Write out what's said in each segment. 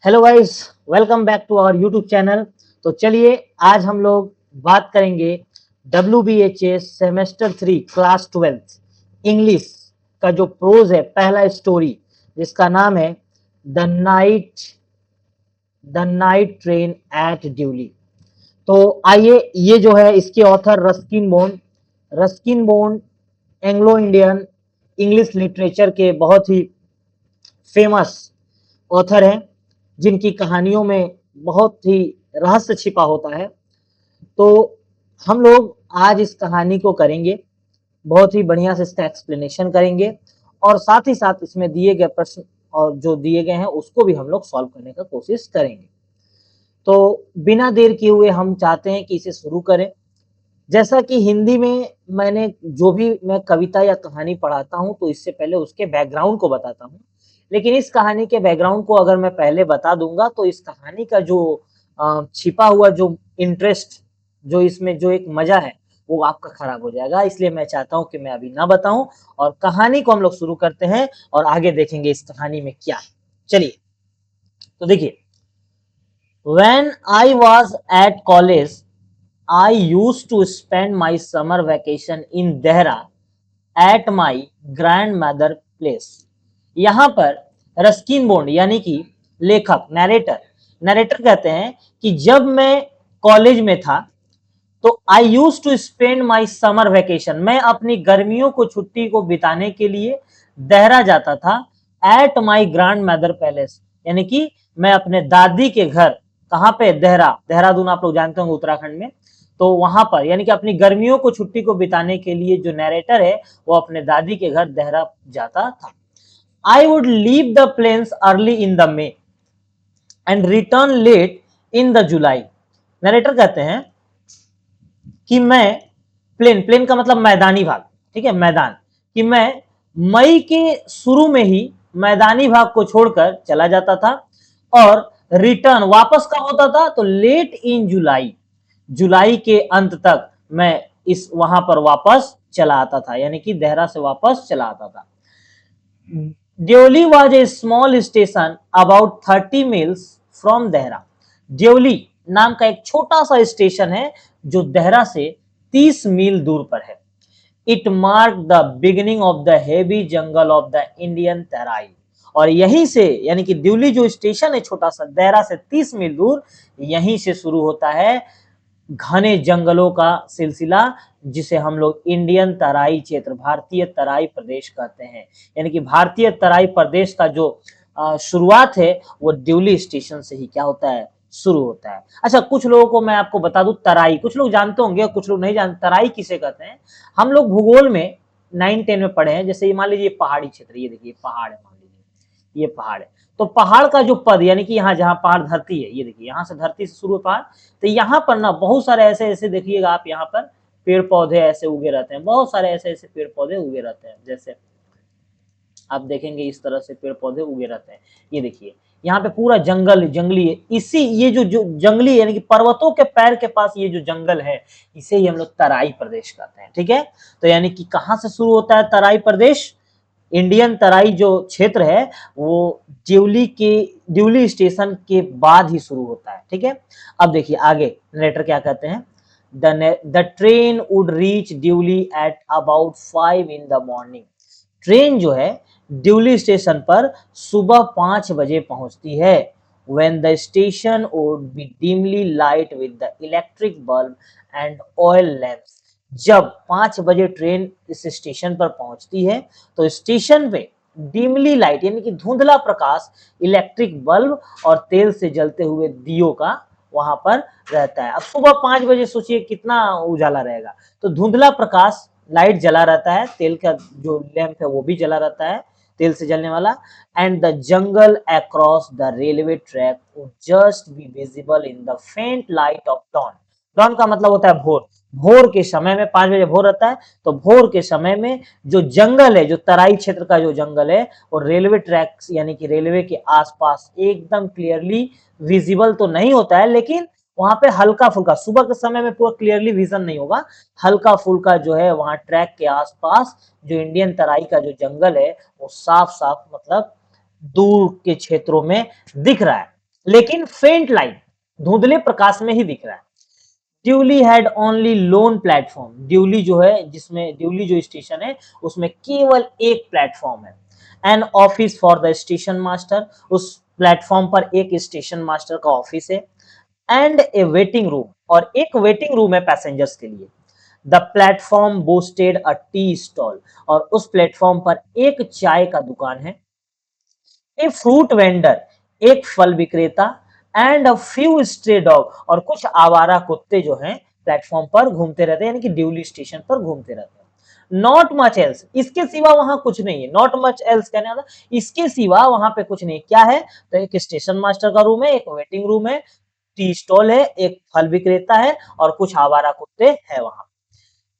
Hello guys, welcome back to our YouTube channel. तो चलिए आज हम लोग बात करेंगे WBHS सेमेस्टर 3 क्लास 12 इंग्लिश का जो प्रोज है, पहला स्टोरी जिसका नाम है the night the night train eight duly. तो आइए, ये जो है इसके author Ruskin bond Anglo Indian English literature के बहुत ही फेमस ऑथर हैं, जिनकी कहानियों में बहुत ही रहस्य छिपा होता है। तो हम लोग आज इस कहानी को करेंगे, बहुत ही बढ़िया से इसका एक्सप्लेनेशन करेंगे और साथ ही साथ इसमें दिए गए प्रश्न और जो दिए गए हैं उसको भी हम लोग सॉल्व करने का कोशिश करेंगे। तो बिना देर किए हुए हम चाहते हैं कि इसे शुरू करें। जैसा कि हिंदी में मैंने जो भी मैं कविता या कहानी पढ़ाता हूँ तो इससे पहले उसके बैकग्राउंड को बताता हूँ, लेकिन इस कहानी के बैकग्राउंड को अगर मैं पहले बता दूंगा तो इस कहानी का जो छिपा हुआ जो इंटरेस्ट, जो इसमें जो एक मजा है वो आपका खराब हो जाएगा। इसलिए मैं चाहता हूं कि मैं अभी ना बताऊं और कहानी को हम लोग शुरू करते हैं और आगे देखेंगे इस कहानी में क्या है। चलिए, तो देखिए, when I was at college I used to spend my summer vacation in Dehra at my grandmother place। यहाँ पर रस्किन बॉन्ड यानी कि लेखक, नरेटर कहते हैं कि जब मैं कॉलेज में था तो I use to spend my summer vacation, मैं अपनी गर्मियों को छुट्टी को बिताने के लिए देहरा जाता था। At my grand mother palace, यानी कि मैं अपने दादी के घर, कहाँ पे, देहरादून आप लोग जानते होंगे उत्तराखंड में, तो वहां पर यानी कि अपनी गर्मियों को छुट्टी को बिताने के लिए जो नरेटर है वो अपने दादी के घर देहरा जाता था। I would leave the plains early in the May and return late in the July. Narrator कहते हैं कि मैं प्लेन का मतलब मैदानी भाग, ठीक है, मैदान, कि मैं मई के शुरू में ही मैदानी भाग को छोड़कर चला जाता था और रिटर्न वापस कब होता था तो लेट इन जुलाई, जुलाई के अंत तक मैं इस वहां पर वापस चला आता था, यानी कि देहरा से वापस चला आता था। Deoli was a small station about 30 miles from Dehra. Deoli नाम का एक छोटा सा स्टेशन है जो देहरा से 30 मील दूर पर है। It mark the beginning of the heavy jungle of the Indian Terai, और यहीं से यानी कि ड्यूली जो स्टेशन है छोटा सा देहरा से 30 मील दूर, यहीं से शुरू होता है घने जंगलों का सिलसिला, जिसे हम लोग इंडियन तराई क्षेत्र, भारतीय तराई प्रदेश कहते हैं। यानी कि भारतीय तराई प्रदेश का जो शुरुआत है वो ड्यूली स्टेशन से ही क्या होता है, शुरू होता है। अच्छा, कुछ लोगों को मैं आपको बता दूं, तराई कुछ लोग जानते होंगे, कुछ लोग नहीं जानते तराई किसे कहते हैं। हम लोग भूगोल में 9-10 में पढ़े हैं। जैसे ये मान लीजिए पहाड़ी क्षेत्र, ये देखिए पहाड़ है, मान लीजिए ये पहाड़ है, तो पहाड़ का जो पद यानी कि यहाँ जहाँ पहाड़ धरती है, ये देखिए यहाँ से धरती से शुरू है पहाड़, तो यहाँ पर ना बहुत सारे ऐसे ऐसे देखिएगा आप, यहाँ पर पेड़ पौधे ऐसे उगे रहते हैं, बहुत सारे ऐसे ऐसे पेड़ पौधे उगे रहते हैं। जैसे आप देखेंगे इस तरह से पेड़ पौधे उगे रहते हैं। ये देखिए यहाँ पे पूरा जंगली है। इसी ये जो जंगली यानी कि पर्वतों के पैर के पास ये जो जंगल है, इसे ही हम लोग तराई प्रदेश कहते हैं, ठीक है। तो यानी कि कहाँ से शुरू होता है तराई प्रदेश, इंडियन तराई जो क्षेत्र है वो ड्यूली स्टेशन के बाद ही शुरू होता है, ठीक है। अब देखिए आगे नरेटर क्या कहते हैं, the train would reach duly at about 5 in the morning. Train जो है ड्यूली स्टेशन पर सुबह 5 बजे पहुंचती है। when the station would be dimly light with the electric bulb and oil lamps। जब 5 बजे ट्रेन इस स्टेशन पर पहुंचती है तो स्टेशन पे डिमली लाइट यानी कि धुंधला प्रकाश, इलेक्ट्रिक बल्ब और तेल से जलते हुए दियो का वहां पर रहता है। अब सुबह 5 बजे सोचिए कितना उजाला रहेगा, तो धुंधला प्रकाश, लाइट जला रहता है, तेल का जो लैंप है वो भी जला रहता है, तेल से जलने वाला। And the jungle across the railway track would just be visible in the faint light of dawn. Dawn का मतलब होता है भोर, भोर के समय में 5 बजे भोर रहता है, तो भोर के समय में जो जंगल है, जो तराई क्षेत्र का जो जंगल है वो रेलवे ट्रैक यानी कि रेलवे के आसपास एकदम क्लियरली विजिबल तो नहीं होता है, लेकिन वहां पे हल्का फुल्का, सुबह के समय में पूरा क्लियरली विजन नहीं होगा, हल्का फुल्का जो है वहां ट्रैक के आसपास जो इंडियन तराई का जो जंगल है वो साफ साफ मतलब दूर के क्षेत्रों में दिख रहा है। लेकिन फेंट लाइट, धुंधले प्रकाश में ही दिख रहा है। Duly had only loan platform, duly जो है, जिसमें ड्यूली जो स्टेशन है उसमें केवल एक प्लेटफॉर्म है। An office for the station master, उस प्लेटफॉर्म पर एक स्टेशन मास्टर का ऑफिस है। एंड ए वेटिंग रूम, और एक वेटिंग रूम है पैसेंजर्स के लिए। The platform boasted a T stall, और उस प्लेटफॉर्म पर एक चाय का दुकान है। ए फ्रूट वेंडर, एक फल विक्रेता। And a few stray dog, और कुछ आवारा कुत्ते जो हैं प्लेटफॉर्म पर घूमते रहते हैं, यानी कि ड्यूली स्टेशन पर घूमते रहते हैं। नॉट मच एल्स, इसके सिवा वहां कुछ नहीं है। नॉट मच एल्स कहने वाला, इसके सिवा वहां पे कुछ नहीं। क्या है? तो एक स्टेशन मास्टर का रूम है, एक वेटिंग रूम है, टी स्टॉल है, एक फल विक्रेता है, और कुछ आवारा कुत्ते हैं वहां।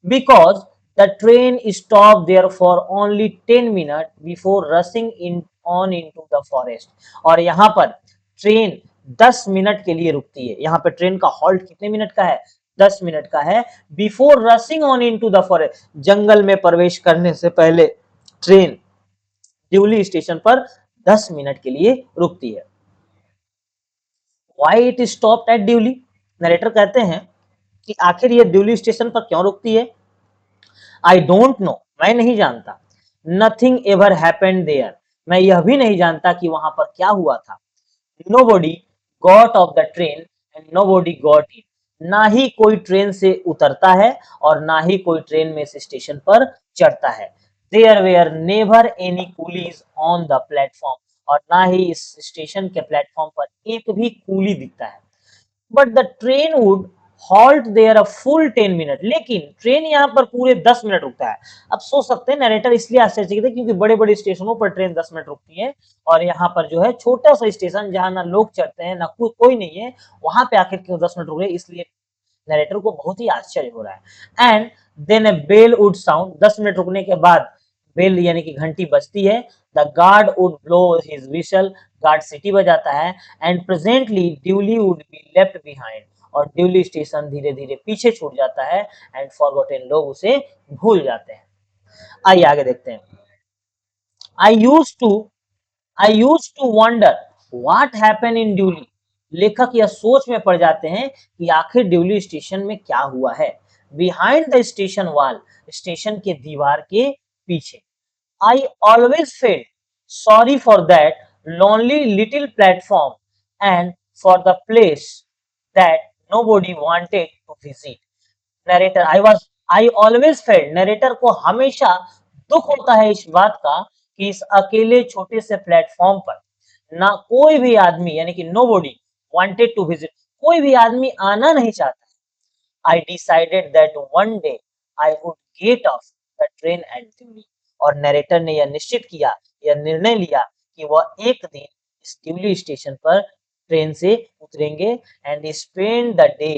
because the train stopped there for only 10 minutes before rushing in on into the forest। और यहाँ पर ट्रेन 10 मिनट के लिए रुकती है। यहाँ पे ट्रेन का हॉल्ट कितने मिनट का है? 10 मिनट का है। Before rushing on into the forest, जंगल में प्रवेश करने से पहले ट्रेन ड्यूली स्टेशन पर 10 मिनट के लिए रुकती है। Why it stopped at duly, narrator कहते हैं कि आखिर ये ड्यूली स्टेशन पर क्यों रुकती है। आई डोंट नो, मैं नहीं जानता। नथिंग एवर हैपेंड देयर, मैं यह भी नहीं जानता कि वहां पर क्या हुआ था। Nobody got off the train and nobody got in, ना ही कोई ट्रेन से उतरता है और ना ही कोई ट्रेन में से स्टेशन पर चढ़ता है। There were never any coolies on the platform, और ना ही इस स्टेशन के प्लेटफॉर्म पर एक भी कूली दिखता है। But the train would halt there a full 10 minute, लेकिन ट्रेन यहाँ पर पूरे 10 मिनट रुकता है। अब सोच सकते हैं नरेटर इसलिए आश्चर्यचकित है क्योंकि बड़े बड़े स्टेशनों पर ट्रेन 10 मिनट रुकती है, और यहाँ पर जो है छोटा सा स्टेशन जहां ना लोग चढ़ते हैं ना कोई नहीं है, वहां पे आखिर क्यों 10 मिनट रुक गए, इसलिए नरेटर को बहुत ही आश्चर्य हो रहा है। And then a bell would sound, 10 minute रुकने के बाद बेल यानी कि घंटी बजती है। The guard would blow his whistle, guard सिटी बजाता है। And presently Deoli would be left behind, और ड्यूली स्टेशन धीरे धीरे पीछे छूट जाता है। एंड फॉरगॉटन, लोग उसे भूल जाते हैं। आइए आगे देखते हैं। I use to I use to wonder what happen in Deoli, लेखक यह सोच में पड़ जाते हैं कि आखिर ड्यूली स्टेशन में क्या हुआ है। Behind the station wall, station के दीवार के पीछे। I always felt sorry for that lonely little platform and for the place that nobody wanted to visit। Narrator I always felt, narrator को हमेशा दुख होता है इस बात का कि इस अकेले छोटे से प्लेटफॉर्म पर ना कोई भी आदमी, यानी कि नोबडी वांटेड टू विजिट, कोई भी आदमी आना नहीं चाहता। आई decided that one day I would get of the train eight duly, और नरेटर ने यह निश्चित किया, यह निर्णय लिया कि वह एक दिन इस ड्यूली स्टेशन पर ट्रेन से उतरेंगे and spend the day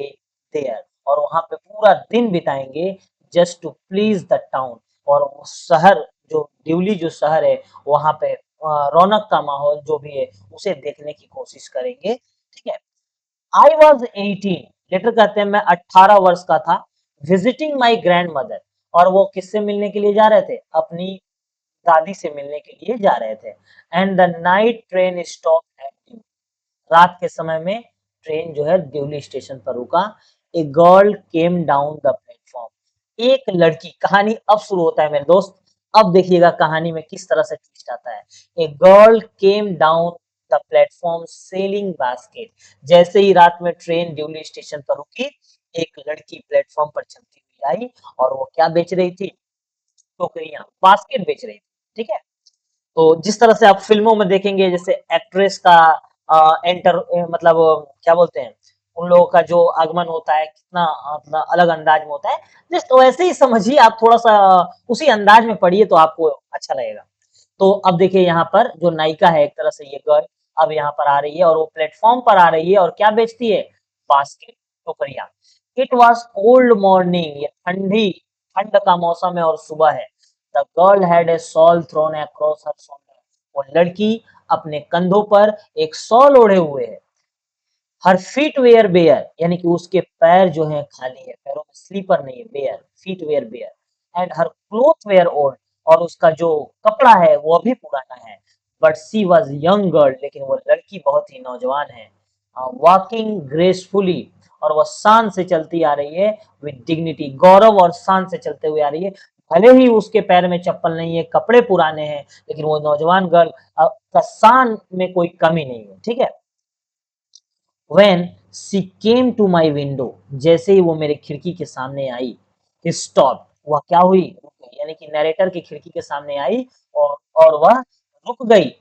there, और वहां पे पूरा दिन बिताएंगे, just to please the town, और वो शहर जो ड्यूली जो शहर है वहां पे रौनक का माहौल जो भी है उसे देखने की कोशिश करेंगे। ठीक है। आई वॉज 18, लेटर कहते हैं मैं 18 वर्ष का था। विजिटिंग माई ग्रैंड मदर, और वो किससे मिलने के लिए जा रहे थे? अपनी दादी से मिलने के लिए जा रहे थे। And the night train stop at duly, रात के समय में ट्रेन जो है ड्यूली स्टेशन पर रुका। A girl came down the platform, एक लड़की, कहानी अब शुरू होता है मेरे दोस्त। अब देखिएगा कहानी में किस तरह से ट्विस्ट आता है। A girl came down the platform selling basket, जैसे ही रात में ट्रेन ड्यूली स्टेशन पर रुकी, एक लड़की प्लेटफॉर्म पर चलती हुई आई, और वो क्या बेच रही थी? टोकरियां, बास्केट बेच रही थी। ठीक है। तो जिस तरह से आप फिल्मों में देखेंगे, जैसे एक्ट्रेस का एंटर, मतलब क्या बोलते हैं, उन लोगों का जो आगमन होता है कितना अपना अलग अंदाज में होता है, जस्ट वैसे ही समझिए, आप थोड़ा सा उसी अंदाज में पढ़िए तो आपको अच्छा लगेगा। तो अब देखिए यहाँ पर जो नायिका है एक तरह से ये गर्ल अब यहाँ पर आ रही है, और वो प्लेटफॉर्म पर आ रही है और क्या बेचती है? बास्केट, टोकरियां। इट वॉज कोल्ड मॉर्निंग, ये ठंडी, ठंड का मौसम है और सुबह है। The girl had a shawl thrown across her shoulder, वो लड़की अपने कंधों पर एक शॉल ओढ़े हुए है। हर फीट वेयर बेयर, यानी कि उसके पैर जो हैं खाली है, पैरों में स्लीपर नहीं है, bare, feet were bare. And her cloth were old, और उसका जो कपड़ा है वो भी पुराना है। But she was young girl, लेकिन वो लड़की बहुत ही नौजवान है। वॉकिंग ग्रेसफुली, और वह शान से चलती आ रही है, विद डिग्निटी, गौरव और शान से चलते हुए आ रही है। भले ही उसके पैर में चप्पल नहीं है, कपड़े पुराने हैं, लेकिन वो नौजवान गर्ल का शान में कोई कमी नहीं है, ठीक है। When she came to my window, जैसे ही वो मेरे खिड़की के सामने आई, stop, वह क्या हुई, रुक गई, यानी कि नरेटर की खिड़की के सामने आई और वह रुक गई।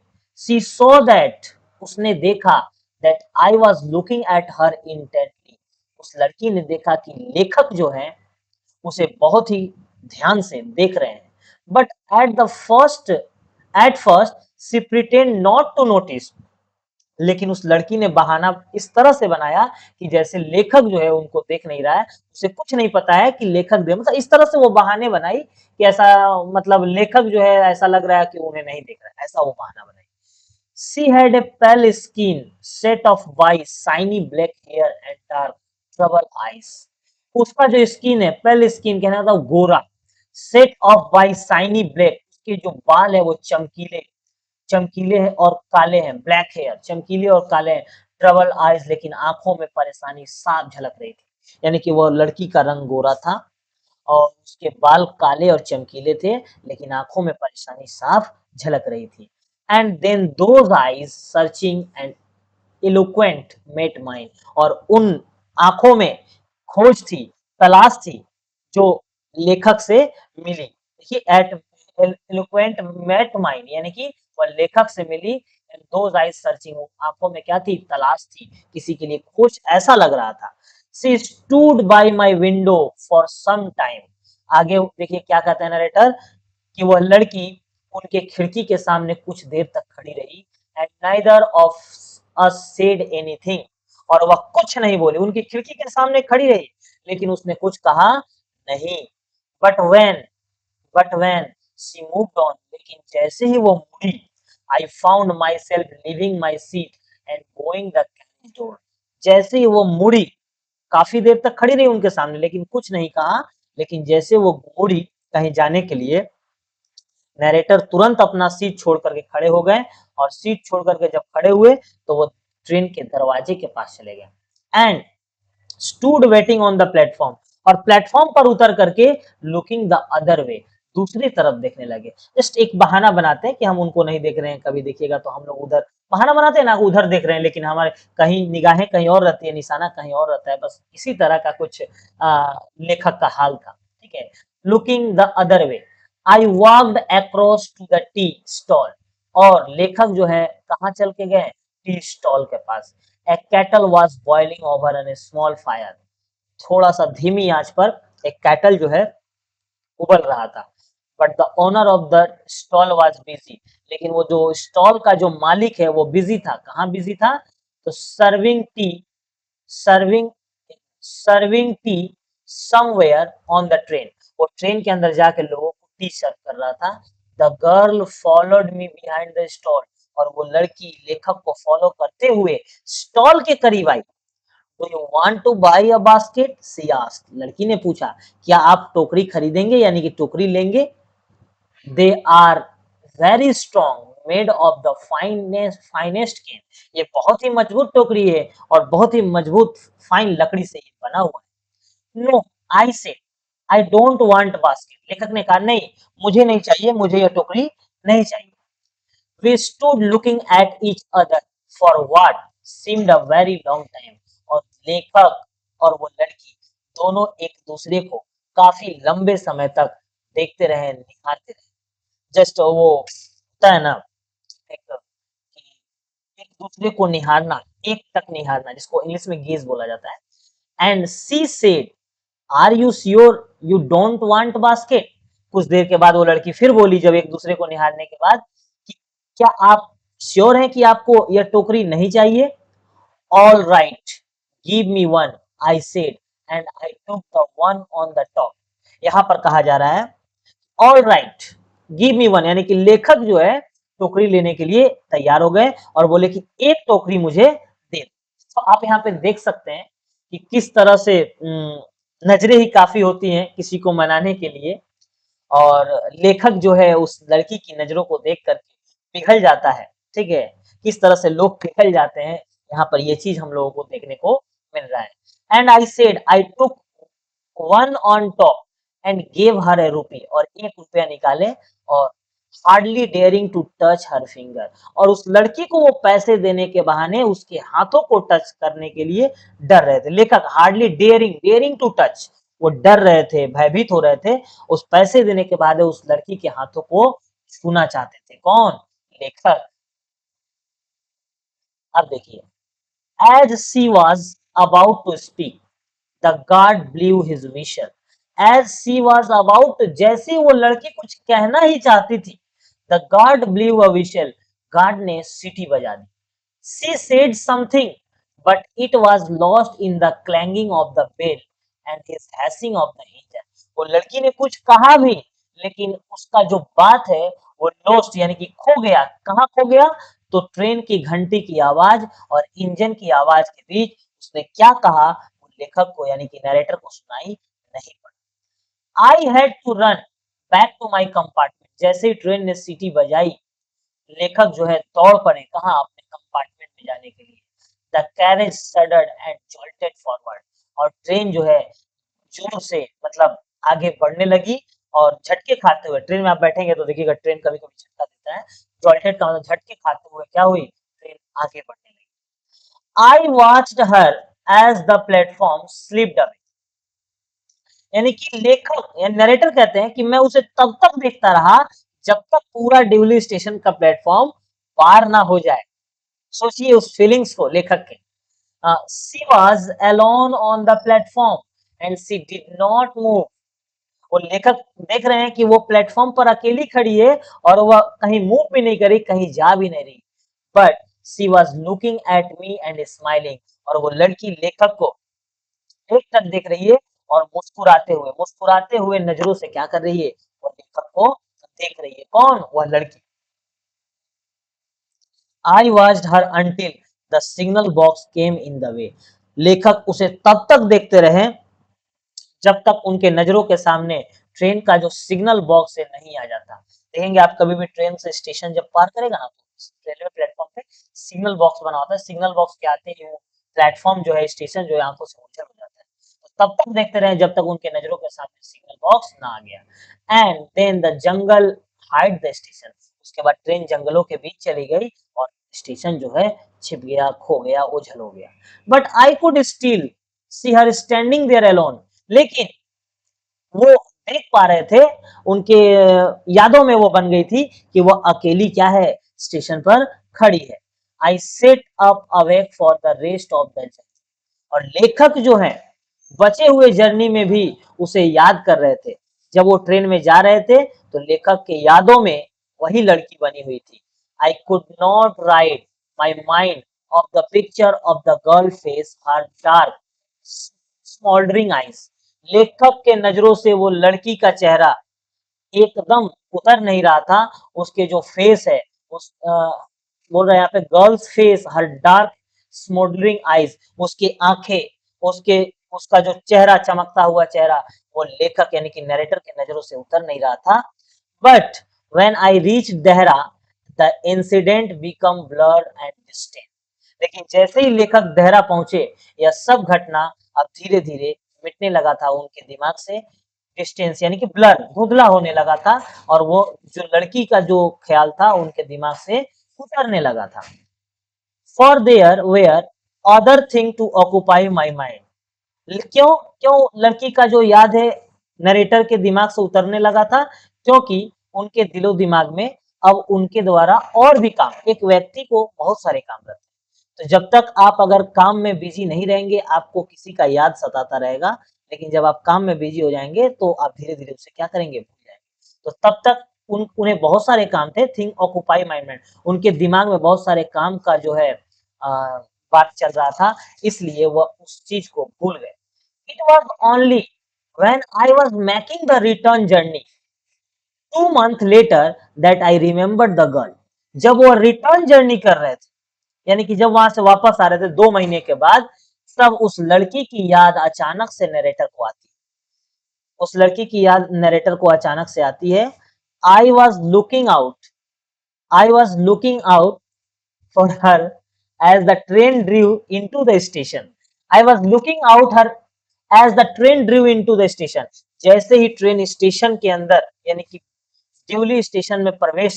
She saw that, उसने देखा, that I was looking at her intently, उस लड़की ने देखा कि लेखक जो है उसे बहुत ही ध्यान से देख रहे हैं। But at first she pretend not to notice, लेकिन उस लड़की ने बहाना इस तरह से बनाया कि जैसे लेखक जो है उनको देख नहीं रहा है, उसे कुछ नहीं पता है कि लेखक दे, मतलब इस तरह से वो बहाने बनाई कि ऐसा, मतलब लेखक जो है ऐसा लग रहा है कि उन्हें नहीं देख रहा है, ऐसा वो बहाना बनाई। She had a pale skin, set of white, shiny black hair and dark trouble eyes. उसका जो स्किन है, पेल स्किन कहना था गोरा, set of white shiny black, उसके जो बाल है वो चमकीले चमकीले हैं और काले हैं, ब्लैक हेयर, चमकीले और काले हैं, ट्रबल आइज, लेकिन आंखों में परेशानी साफ झलक रही थी, यानी कि वो लड़की का रंग गोरा था और उसके बाल काले और चमकीले थे, लेकिन आंखों में परेशानी साफ झलक रही थी। And then those eyes searching and eloquent met mine, और उन आंखों में खोज थी, तलाश थी, जो लेखक से मिली। देखिए एट इलोक्वेंट मेट माइंड, यानी कि वह लेखक से मिली, एंड दोज आइज सर्चिंग, आंखों में क्या थी, तलाश थी, किसी के लिए खोज, ऐसा लग रहा था। She stood by my window for some time, आगे देखिए क्या कहता है नरेटर, कि वह लड़की उनके खिड़की के सामने कुछ देर तक खड़ी रही, and neither of us said anything, और वह कुछ नहीं बोली, उनकी खिड़की के सामने खड़ी रही, लेकिन उसने कुछ कहा नहीं। But when but when she moved on, लेकिन जैसे ही वो मुड़ी, I found my self leaving my seat and going the carriage door, जैसे ही वो मुड़ी, काफी देर तक खड़ी रही उनके सामने लेकिन कुछ नहीं कहा, लेकिन जैसे वो मुड़ी कहीं जाने के लिए, नरेटर तुरंत अपना सीट छोड़ करके खड़े हो गए, और सीट छोड़ करके जब खड़े हुए तो वो ट्रेन के दरवाजे के पास चले गए, and stood waiting on the platform, और प्लेटफॉर्म पर उतर करके लुकिंग द अदर वे, दूसरी तरफ देखने लगे। जस्ट एक बहाना बनाते हैं कि हम उनको नहीं देख रहे हैं, कभी देखिएगा तो हम लोग उधर बहाना बनाते हैं ना, उधर देख रहे हैं, लेकिन हमारे कहीं निगाहें कहीं और रहती है, निशाना कहीं और रहता है, बस इसी तरह का कुछ लेखक का हाल था, ठीक है। Looking the other way, I walked across to the tea stall, और लेखक जो है कहाँ चल के गए, टी स्टॉल के पास। A kettle was boiling over on a small fire, थोड़ा सा धीमी आंच पर एक कैटल जो है उबल रहा था। But the owner of the stall was busy, लेकिन वो जो स्टॉल का जो मालिक है वो बिजी था। कहाँ बिजी था, तो serving serving T somewhere on the train, वो ट्रेन के अंदर जाके लोगों को टी सर्व कर रहा था। The girl followed me behind the stall, और वो लड़की लेखक को फॉलो करते हुए स्टॉल के करीब आई। Do you want to buy a basket, she asked, लड़की ने पूछा, क्या आप टोकरी खरीदेंगे, यानी कि टोकरी लेंगे। They are very strong, made of the finest cane, ये बहुत ही मजबूत टोकरी है और बहुत ही मजबूत फाइन लकड़ी से ये बना हुआ है। नो, आई से, आई डोंट वांट बास्केट, लेखक ने कहा नहीं, मुझे नहीं चाहिए, मुझे ये टोकरी नहीं चाहिए। We stood looking at each other for what seemed a very long time, और लेखक और वो लड़की दोनों एक दूसरे को काफी लंबे समय तक देखते रहे, निहारते रहे। जस्ट वो होता है ना, एक कि एक दूसरे को निहारना, एक तक निहारना, जिसको इंग्लिश में गेज बोला जाता है। And she said, are you sure you don't want basket, कुछ देर के बाद वो लड़की फिर बोली, जब एक दूसरे को निहारने के बाद, कि क्या आप श्योर हैं कि आपको यह टोकरी नहीं चाहिए। All right, give me one, I said, and I took the one on the top. यहाँ पर कहा जा रहा है all right, give me one, यानी कि लेखक जो है टोकरी लेने के लिए तैयार हो गए और बोले कि एक टोकरी मुझे दे। तो आप यहाँ पे देख सकते हैं कि किस तरह से नजरें ही काफी होती हैं किसी को मनाने के लिए, और लेखक जो है उस लड़की की नजरों को देख करके पिघल जाता है, ठीक है। किस तरह से लोग पिघल जाते हैं यहाँ पर ये चीज हम लोगों को देखने को मिल रहा है। And I said I took one on top and gave her a rupee, और 1 रुपया निकाले और hardly daring to touch her finger, और उस लड़की को वो पैसे देने के बहाने उसके हाथों को टच करने के लिए डर रहे थे। लेखक hardly daring, daring to touch, वो डर रहे थे, भयभीत हो रहे थे उस पैसे देने के बाद उस लड़की के हाथों को छूना चाहते थे। कौन? लेखक। अब देखिए, as she was about to speak the guard blew his whistle. As she was about, जैसे वो लड़की कुछ कहना ही चाहती थी, the guard blew a whistle, guard ने सीटी बजा दी। She said something but it was lost in the clanging of the bell and his hissing of the engine. वो लड़की ने कुछ कहा भी, लेकिन उसका जो बात है वो लॉस्ट यानी कि खो गया। कहाँ खो गया? तो ट्रेन की घंटी की आवाज और इंजन की आवाज के बीच उसने क्या कहा, लेखक को यानी कि नरेटर को सुनाई नहीं पड़ा। I had to run back to my compartment. जैसे ही ट्रेन ने सीटी बजाई, लेखक जो है दौड़ पड़े कहाँ? अपने कंपार्टमेंट में जाने के लिए। The carriage shuddered and jolted forward, और ट्रेन जो है जोर से मतलब आगे बढ़ने लगी और झटके खाते हुए, ट्रेन में आप बैठेंगे तो देखिएगा ट्रेन कभी कभी झटका देता है, जॉल्टेड का मतलब झटके खाते हुए क्या हुई? ट्रेन आगे बढ़ने लगी। I watched her as the platform slipped away, यानी कि लेखक या नरेटर कहते हैं कि मैं उसे तब तक देखता रहा जब तक पूरा डिवली स्टेशन का प्लेटफॉर्म पार ना हो जाए। सोचिए उस फीलिंग्स को लेखक के। She was alone on the platform and she did not move. वो लेखक देख रहे हैं कि वो प्लेटफॉर्म पर अकेली खड़ी है और वह कहीं मूव भी नहीं करी, कहीं जा भी नहीं रही। But she was looking at me and smiling, और वो लड़की लेखक को एक टक देख रही है और मुस्कुराते हुए नजरों से क्या कर रही है? वो लेखक को देख रही है। कौन? वह लड़की। आई watched her until the signal box came in the way. लेखक उसे तब तक देखते रहे जब तक उनके नजरों के सामने ट्रेन का जो सिग्नल बॉक्स है नहीं आ जाता। देखेंगे आप कभी भी ट्रेन से स्टेशन जब पार करेगा ना, तो रेलवे प्लेटफॉर्म पे सिग्नल बॉक्स बना होता है। सिग्नल बॉक्स के आते ही वो प्लेटफॉर्म जो है, स्टेशन जो है, आंखों से ओझल हो जाता है। तो तब तक देखते रहे जब तक उनके नजरों के सामने सिग्नल बॉक्स ना आ गया। And then the jungle hide the station. उसके बाद ट्रेन जंगलों के बीच चली गई और स्टेशन जो है छिप गया, खो गया, ओझल हो गया। But I could still see her standing there alone. लेकिन वो देख पा रहे थे, उनके यादों में वो बन गई थी कि वो अकेली क्या है? स्टेशन पर खड़ी है। I sat up awake for the rest of the journey. और लेखक जो है बचे हुए जर्नी में भी उसे याद कर रहे थे। जब वो ट्रेन में जा रहे थे तो लेखक के यादों में वही लड़की बनी हुई थी। आई could not right my mind of the picture of the girl face, her dark smouldering eyes. लेखक के नजरों से वो लड़की का चेहरा एकदम उतर नहीं रहा था। उसके जो फेस है, उस बोल रहे हैं यहाँ पे गर्ल्स फेस, हर डार्क स्मोल्डरिंग आईज, उसकी आंखें, उसके उसका जो चेहरा, चमकता हुआ चेहरा, वो लेखक यानी कि नरेटर के नजरों से उतर नहीं रहा था। But when I reach Dehra the incident become blur and distant. लेकिन जैसे ही लेखक देहरा पहुंचे, यह सब घटना अब धीरे धीरे मिटने लगा था उनके दिमाग से। डिस्टेंस यानी कि ब्लर, धुंधला होने लगा था, और वो जो लड़की का जो ख्याल था उनके दिमाग से उतरने लगा था। For there were other thing to occupy my mind. क्यों? क्यों लड़की का जो याद है नरेटर के दिमाग से उतरने लगा था? क्योंकि उनके दिलो दिमाग में अब उनके द्वारा और भी काम, एक व्यक्ति को बहुत सारे काम रहते हैं। तो जब तक आप अगर काम में बिजी नहीं रहेंगे, आपको किसी का याद सताता रहेगा। लेकिन जब आप काम में बिजी हो जाएंगे तो आप धीरे धीरे उसे क्या करेंगे? भूल जाएंगे। तो तब तक उन्हें बहुत सारे काम थे। थिंक ऑक्युपाई माइंड, उनके दिमाग में बहुत सारे काम का जो है बात चल रहा था, इसलिए वह उस चीज को भूल गए। It was only when I was making the return journey 2 months later that I remembered the girl। जब वो रिटर्न जर्नी कर रहे थे, यानी कि जब वहां से वापस आ रहे थे 2 महीने के बाद, तब उस लड़की की याद अचानक से नरेटर को आती है। उस लड़की की याद नरेटर को अचानक से आती है। I was looking out, I was looking out for her as the train drew into the station. I was looking out her as the train drew into the station. जैसे ही ट्रेन स्टेशन के अंदर यानी कि duly station में प्रवेश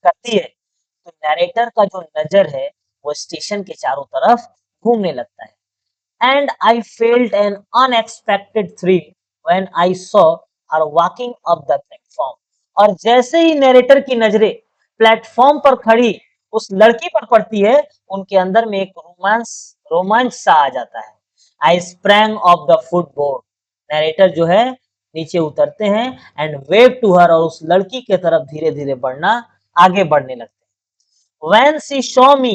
करती है तो नैरेटर का जो नजर है वो स्टेशन के चारों तरफ घूमने लगता है. And I felt an unexpected thrill when I saw her walking up the platform. और जैसे ही नैरेटर की नजरें प्लेटफॉर्म पर खड़ी उस लड़की पर पड़ती है उनके अंदर में एक रोमांच सा आ जाता है. I sprang off the footboard. Narrator जो है नीचे उतरते हैं एंड वेव टू हर और उस लड़की के तरफ धीरे धीरे आगे बढ़ने लगते हैं. When she saw me,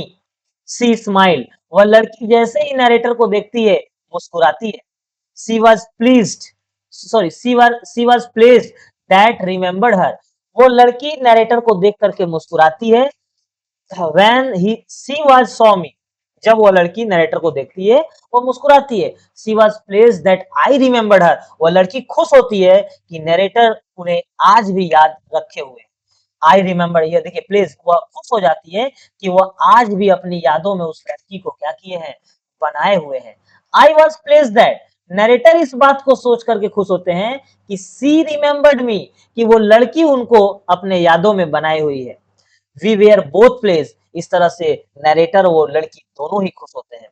she smiled. वह लड़की जैसे ही नरेटर को देखती है मुस्कुराती है. She was pleased. Sorry, she was pleased that remembered her. वो लड़की नरेटर को देख करके मुस्कुराती है. When she was saw me. जब वो लड़की नरेटर को देखती है वो मुस्कुराती है. She was pleased that I remembered her. वो लड़की खुश होती है कि नरेटर उन्हें आज भी याद रखे हुए. आई रिमेम्बर, ये देखिए प्लीज वह खुश हो जाती है कि वह आज भी अपनी यादों में उस लड़की को क्या किए हैं, बनाए हुए हैं. I was place that. Narrator इस बात को सोच करके खुश होते हैं कि सी रिमेम्बर्ड मी, कि वो लड़की उनको अपने यादों में बनाई हुई है. We were both places. इस तरह से नरेटर और वो लड़की दोनों ही खुश होते हैं.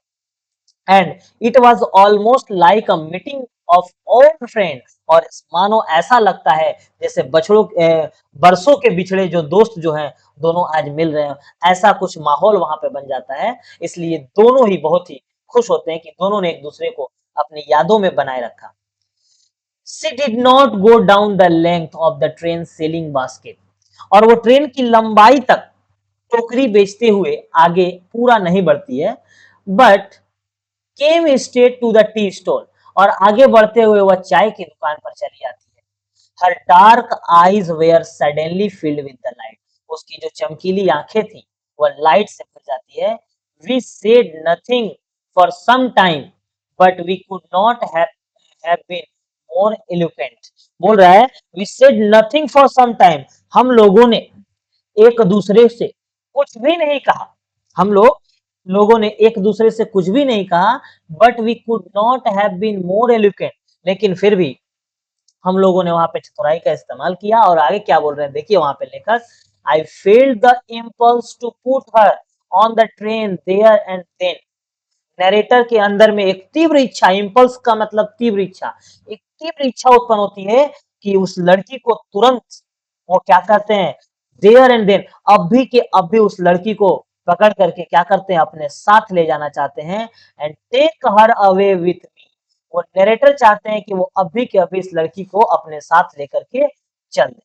And it was almost like a meeting of old friend. और मानो ऐसा लगता है जैसे बरसों के बिछड़े जो दोस्त जो हैं दोनों आज मिल रहे हैं. ऐसा कुछ माहौल वहां पे बन जाता है. इसलिए दोनों ही बहुत ही खुश होते हैं कि दोनों ने एक दूसरे को अपनी यादों में बनाए रखा. She did not go down the length of the train selling basket. और वो ट्रेन की लंबाई तक टोकरी बेचते हुए आगे पूरा नहीं बढ़ती है. But came straight to the tea stall. और आगे बढ़ते हुए वह चाय की दुकान पर चली जाती है. Her dark eyes were suddenly filled with the light. उसकी जो चमकीली आंखें थी वह लाइट से भर जाती है. We said nothing for some time but we could not have been more eloquent. बोल रहा है we said nothing for some time. हम लोगों ने एक दूसरे से कुछ भी नहीं कहा. हम लोगों ने एक दूसरे से कुछ भी नहीं कहा. But we could not have been more eloquent. लेकिन फिर भी हम लोगों ने वहां पे चतुराई का इस्तेमाल किया. और आगे क्या बोल रहे हैं देखिए वहां पे लेकर. I felt the impulse to put her on the train there and then. Narrator के अंदर में एक तीव्र इच्छा, इम्पल्स का मतलब तीव्र इच्छा, एक तीव्र इच्छा उत्पन्न होती है कि उस लड़की को तुरंत वो क्या करते हैं, देयर एंड देन, अब भी के अब भी उस लड़की को पकड़ करके क्या करते हैं, अपने साथ ले जाना चाहते हैं. And take her away with me. वो नरेटर चाहते हैं कि वो अभी के अभी इस लड़की को अपने साथ लेकर के चल दे.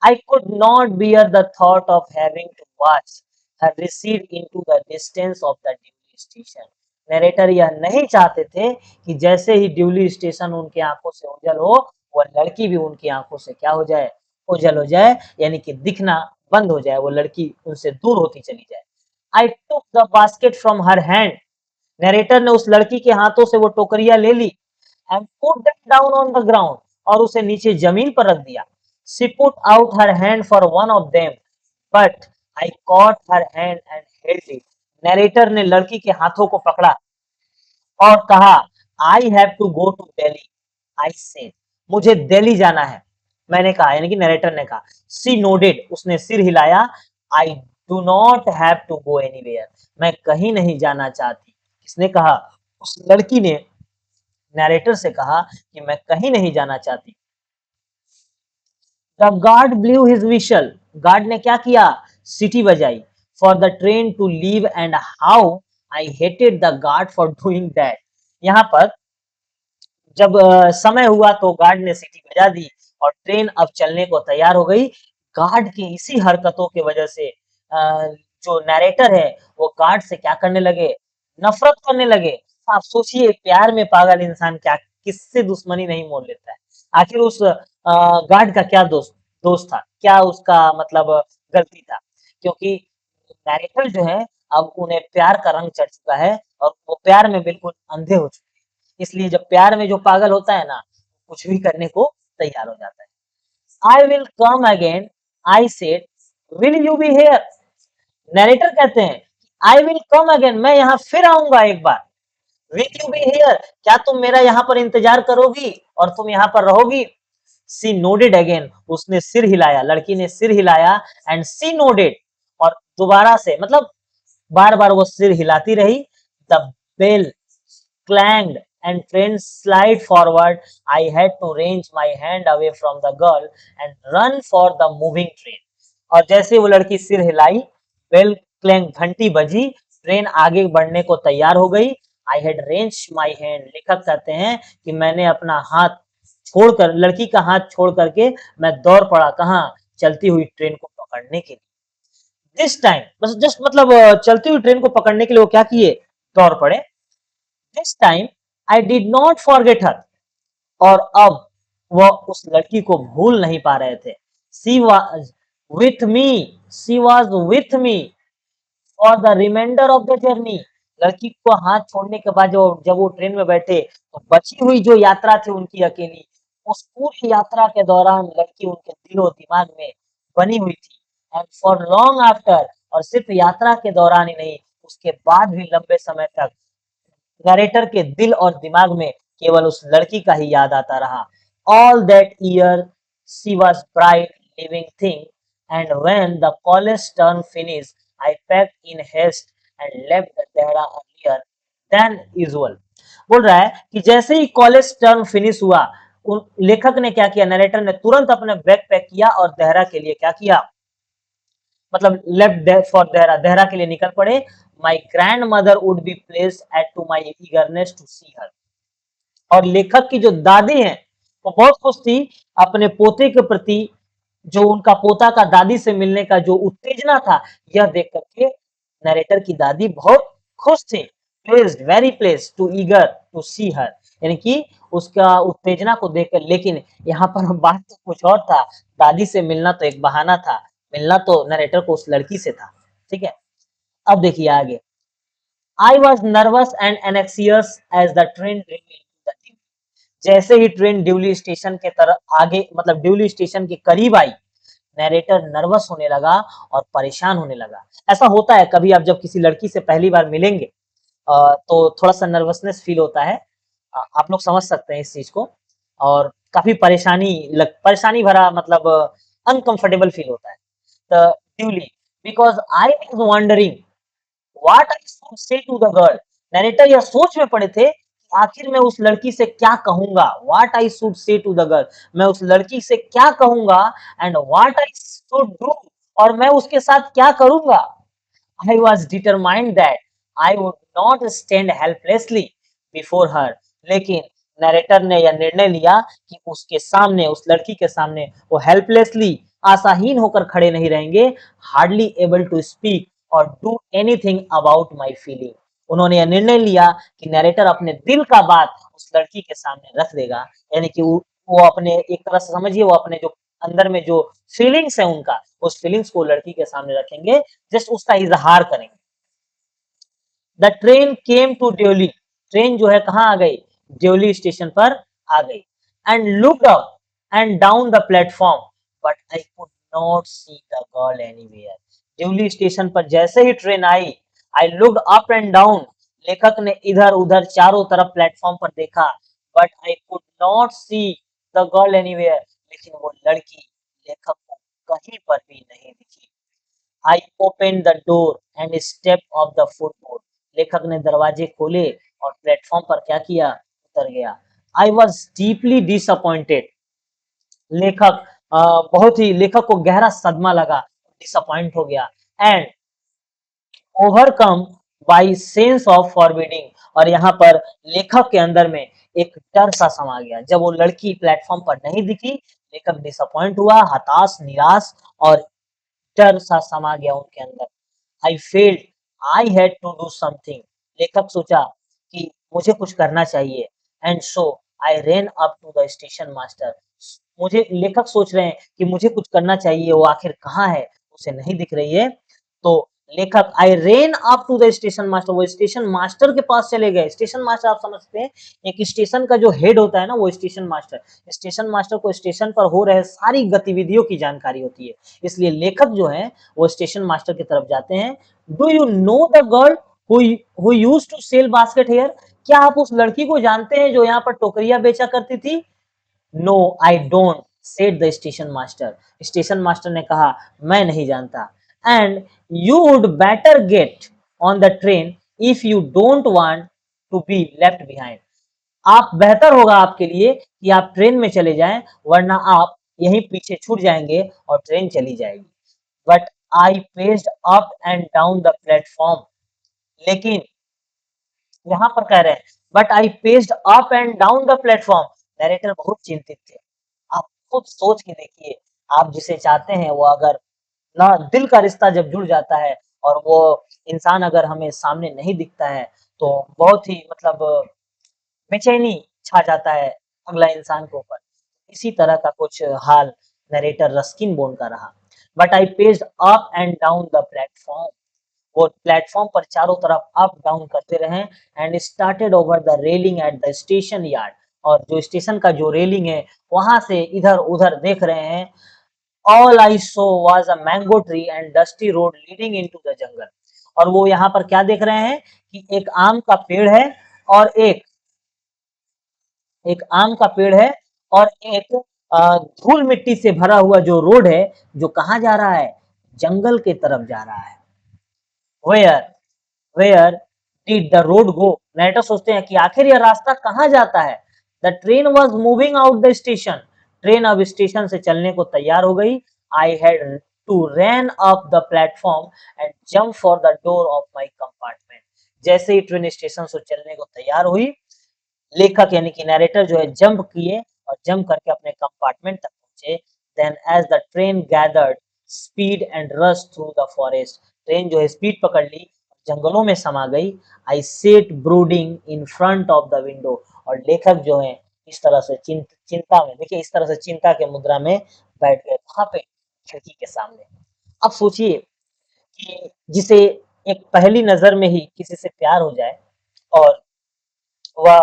I could not bear the thought of having to watch her recede into the distance of the Dewey station. Narrator यह नहीं चाहते थे कि जैसे ही ड्यूली स्टेशन उनकी आंखों से ओझल हो वह लड़की भी उनकी आंखों से क्या हो जाए, ओझल हो जाए, यानी कि दिखना बंद हो जाए, वो लड़की उनसे दूर होती चली जाए. I took the basket from her hand. Narrator ने उस लड़की के हाथों से वो टोकरियां ले ली. And put them down on the ground. और उसे नीचे जमीन पर रख दिया. She put out her hand for one of them, but I caught her hand and held it. Narrator ने लड़की के हाथों को पकड़ा और कहा, I have to go to Delhi. I said, मुझे दिल्ली जाना है. मैंने कहा, यानी कि नरेटर ने कहा. She nodded. उसने सिर हिलाया. I do not have to go anywhere. मैं कहीं नहीं जाना चाहती. किसने कहा? उस लड़की ने नरेटर से कहा कि मैं कहीं नहीं जाना चाहती. The guard blew his whistle. Guard ने क्या किया? सीटी बजाई. For the train to leave. And how I hated the guard for doing that. यहाँ पर जब समय हुआ तो गार्ड ने सीटी बजा दी और ट्रेन अब चलने को तैयार हो गई. गार्ड की इसी हरकतों की वजह से जो नरेटर है वो गार्ड से क्या करने लगे, नफरत करने लगे. आप सोचिए, प्यार में पागल इंसान क्या किससे दुश्मनी नहीं मोल लेता है. आखिर उस गार्ड का क्या दोस्त था, क्या उसका मतलब गलती था, क्योंकि नरेटर जो है अब उन्हें प्यार का रंग चढ़ चुका है और वो प्यार में बिल्कुल अंधे हो चुके हैं. इसलिए जब प्यार में जो पागल होता है ना, कुछ भी करने को तैयार हो जाता है. I will come again. I said, will you be here. Narrator कहते हैं आई विल कम अगेन, मैं यहाँ फिर आऊंगा एक बार। विल यू बी हियर, क्या तुम मेरा यहाँ पर इंतजार करोगी और तुम यहाँ पर रहोगी? सी नोडेड अगेन, उसने सिर हिलाया, लड़की ने सिर हिलाया, एंड सी नोडेड, और दोबारा से मतलब बार बार वो सिर हिलाती रही। The bell clanged and train slide forward. I had to range my hand away from the girl and run for the moving train. और जैसे वो लड़की सिर हिलाई, बेल क्लैंग, घंटी बजी, ट्रेन आगे बढ़ने को तैयार हो गई। I had range my hand, लेखक कहते हैं कि मैंने अपना हाथ छोड़कर, लड़की का हाथ छोड़ करके मैं दौड़ पड़ा, कहाँ? चलती हुई ट्रेन को पकड़ने के लिए। दिस टाइम, बस जस्ट मतलब चलती हुई ट्रेन को पकड़ने के लिए वो क्या किए? दौड़ पड़े। This time I did not forget हर, और अब वह उस लड़की को भूल नहीं पा रहे थे। She was with me, she was with me for the reminder of the journey. लड़की को हाथ छोड़ने के बाद जो जब वो ट्रेन में बैठे, तो बची हुई जो यात्रा थी उनकी अकेली, उस पूरी यात्रा के दौरान लड़की उनके दिलो दिमाग में बनी हुई थी। एंड फॉर लॉन्ग आफ्टर, और सिर्फ यात्रा के दौरान ही नहीं, उसके बाद भी लंबे समय तक नरेटर के दिल और दिमाग में केवल उस लड़की का ही याद आता रहा। All that year she was bright living thing, and when the college term finish I packed in haste and left Dehra earlier than usual. बोल रहा है कि जैसे ही कॉलेज टर्म फिनिश हुआ, उन लेखक ने क्या किया, नरेटर ने तुरंत अपने बैग पैक किया और देहरा के लिए क्या किया, मतलब लेफ्ट फॉर देहरा, देहरा के लिए निकल पड़े। My grandmother would be pleased at to my eagerness to see her. और लेखक की जो दादी है वो बहुत खुश थी अपने पोते के प्रति, जो उनका पोता का दादी से मिलने का जो उत्तेजना था, यह देख करके नरेटर की दादी बहुत खुश थी। Pleased, very pleased, too eager to see her, यानी कि उसका उत्तेजना को देखकर। लेकिन यहाँ पर बात तो कुछ और था, दादी से मिलना तो एक बहाना था, मिलना तो नरेटर को उस लड़की से था। ठीक है, अब देखिए आगे। I was nervous and anxious as the train जैसे ही ट्रेन ड्यूली स्टेशन के तरफ आगे, मतलब ड्यूली स्टेशन के करीब आई, नरेटर नर्वस होने लगा और परेशान होने लगा। ऐसा होता है कभी, आप जब किसी लड़की से पहली बार मिलेंगे तो थोड़ा सा नर्वसनेस फील होता है। आप लोग समझ सकते हैं इस चीज को, और काफी परेशानी भरा, मतलब अनकंफर्टेबल फील होता है। तो Deoli, because I was wondering what I should say to the girl. Narrator यह सोच में पड़े थे कि आखिर मैं उस लड़की से क्या कहूंगा। What I should say to the girl, मैं उस लड़की से क्या कहूंगा, and what I should do, और मैं उसके साथ क्या करूंगा। I was determined that I would not stand helplessly before her. लेकिन नरेटर ने यह निर्णय लिया कि उसके सामने, उस लड़की के सामने वो हेल्पलेसली, आशाहीन होकर खड़े नहीं रहेंगे। हार्डली एबल टू स्पीक और do anything about my feeling. उन्होंने यह निर्णय लिया कि नरेटर अपने दिल का बात उस लड़की के सामने रख देगा, यानी कि वो अपने, एक तरह से समझिए, वो अपने जो अंदर में जो फीलिंग्स है उनका, उस फीलिंग्स को लड़की के सामने रखेंगे, जस्ट उसका इजहार करेंगे। The train came to Deoli, train जो है कहाँ आ गई, ड्योली स्टेशन पर आ गई। And looked up and down the platform, but I could not see the girl anywhere. Deoli station पर जैसे ही ट्रेन आई, I looked up and down, लेखक ने इधर उधर चारों तरफ प्लेटफॉर्म पर देखा, but I could not see the girl anywhere, लेकिन वो लड़की लेखक को कहीं पर भी नहीं दिखी। I open the door and step of the footboard, लेखक ने दरवाजे खोले और प्लेटफॉर्म पर क्या किया, उतर गया। आई वॉज डीपली डिसअपॉइंटेड, लेखक बहुत ही, लेखक को गहरा सदमा लगा, डिसअपॉइंट हो गया। And overcome bye sense of forbidding, और यहाँ पर लेखक के अंदर में एक डर सा समा गया। जब वो लड़की प्लेटफॉर्म पर नहीं दिखी, लेखक डिसअपॉइंट हुआ, हताश, निराश, और डर सा समा गया उनके अंदर। I felt I had to do something, लेखक सोचा कि मुझे कुछ करना चाहिए। And so I ran up to the station master, मुझे, लेखक सोच रहे हैं कि मुझे कुछ करना चाहिए, वो आखिर कहाँ है, उसे नहीं दिख रही है। तो लेखक I ran up to the station master, वो स्टेशन मास्टर के पास चले गए। स्टेशन मास्टर आप समझते हैं, एक स्टेशन का जो हेड होता है ना, वो स्टेशन मास्टर। स्टेशन मास्टर को स्टेशन पर हो रहे सारी गतिविधियों की जानकारी होती है, इसलिए लेखक जो है वो स्टेशन मास्टर की तरफ जाते हैं। Do you know the girl who used to sell basket here? क्या आप उस लड़की को जानते हैं जो यहाँ पर टोकरियां बेचा करती थी? No I don't, said the station master. Station master ने कहा, मैं नहीं जानता। And you would better get on the train if you don't want to be left behind. आप बेहतर होगा आपके लिए कि आप ट्रेन में चले जाएं, वरना आप यहीं पीछे छूट जाएंगे और ट्रेन चली जाएगी। But I paced up and down the platform, लेकिन यहाँ पर कह रहे हैं but I paced up and down the platform. Narrator बहुत चिंतित थे। आप खुद सोच के देखिए, आप जिसे चाहते हैं वो अगर ना, दिल का रिश्ता जब जुड़ जाता है और वो इंसान अगर हमें सामने नहीं दिखता है तो बहुत ही मतलब बेचैनी छा जाता है अगला इंसान के ऊपर। इसी तरह का कुछ हाल नरेटर रस्किन बोन का रहा। But I paced up and down the platform, वो प्लेटफॉर्म पर चारों तरफ अप डाउन करते रहे। And started over the railing at the station yard, और जो स्टेशन का जो रेलिंग है वहां से इधर उधर देख रहे हैं। All I so was a mango tree and dusty road leading into the jungle. और वो यहाँ पर क्या देख रहे हैं कि एक आम का पेड़ है और एक आम का पेड़ है और एक धूल मिट्टी से भरा हुआ जो रोड है, जो कहाँ जा रहा है? जंगल के तरफ जा रहा है। Where where did the road go? Narrator सोचते हैं कि आखिर यह रास्ता कहाँ जाता है। The train was moving out the station, train अब स्टेशन से चलने को तैयार हो गई। I had to run up the platform and jump for the door of my compartment. जैसे ही ट्रेन स्टेशन से चलने को तैयार हुई, लेखक यानी कि नरेटर जो है जंप किए और जंप करके अपने कंपार्टमेंट तक पहुंचे। Then as the train gathered speed and rush through the forest, train जो है स्पीड पकड़ ली, जंगलों में समा गई। I sat brooding in front of the window, और लेखक जो है इस तरह से चिंता में, देखिए इस तरह से चिंता के मुद्रा में बैठ गए। कहाँ पे? खिड़की के सामने। अब सोचिए कि जिसे एक पहली नजर में ही किसी से प्यार हो जाए और वह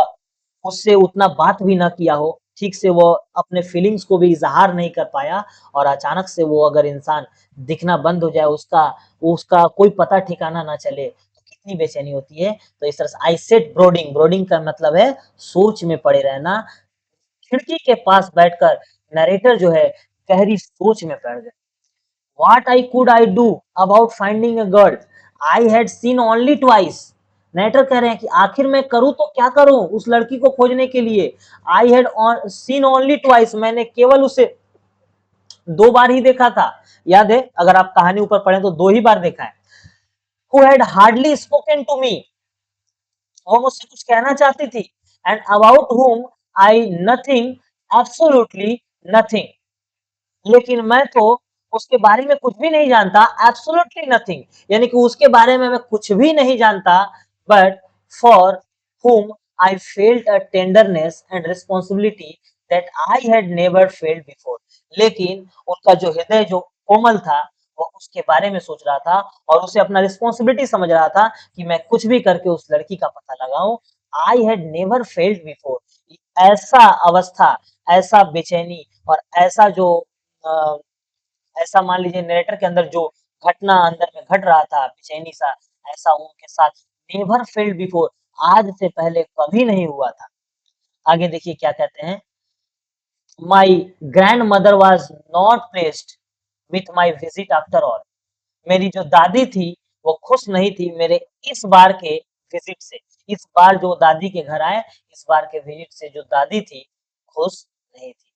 उससे उतना बात भी ना किया हो, ठीक से वो अपने फीलिंग्स को भी इज़हार नहीं कर पाया, और अचानक से वो अगर इंसान दिखना बंद हो जाए, उसका उसका कोई पता ठिकाना ना चले, तो कितनी बेचैनी होती है। तो इस तरह से आई सेड ब्रोडिंग, ब्रोडिंग का मतलब है सोच में पड़े रहना। खिड़की के पास बैठकर नरेटर जो है गहरी सोच में पड़ गए। What I could I do about finding a girl I had seen only twice? नेटर कह रहे हैं कि आखिर मैं करूं तो क्या करूं उस लड़की को खोजने के लिए। I had seen only twice, मैंने केवल उसे दो बार ही देखा था। याद है, अगर आप कहानी ऊपर पढ़े तो दो ही बार देखा है। Who had hardly spoken to me, वो मुझसे कुछ कहना चाहती थी। एंड अबाउट हुम आई नथिंग, एब्सोल्युटली नथिंग, लेकिन मैं तो उसके बारे में कुछ भी नहीं जानता। एब्सोल्युटली नथिंग, यानी कि उसके बारे में मैं कुछ भी नहीं जानता। But for whom I felt a tenderness and responsibility that I had never felt before. लेकिन उनका जो हृदय जो कोमल था, वो उसके बारे में सोच रहा था और उसे अपना रिस्पॉन्सिबिलिटी समझ रहा था कि मैं कुछ भी करके उस लड़की का पता लगाऊं। I had never felt before, ऐसा अवस्था, ऐसा बेचैनी और ऐसा जो अ, ऐसा मान लीजिए नरेटर के अंदर जो घटना अंदर में घट रहा था, बेचैनी सा, ऐसा उनके साथ नेवर फेल्ड बिफोर, आज से पहले कभी नहीं हुआ था। आगे देखिए क्या कहते हैं। My grand mother was not placed with my visit after all, मेरी जो दादी थी वो खुश नहीं थी मेरे इस बार के विजिट से। इस बार जो दादी के घर आए, इस बार के विजिट से जो दादी थी खुश नहीं थी।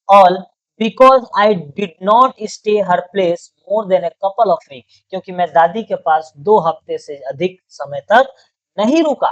All because I did not stay her place more than a couple of week, क्योंकि मैं दादी के पास 2 हफ्ते से अधिक समय तक नहीं रुका।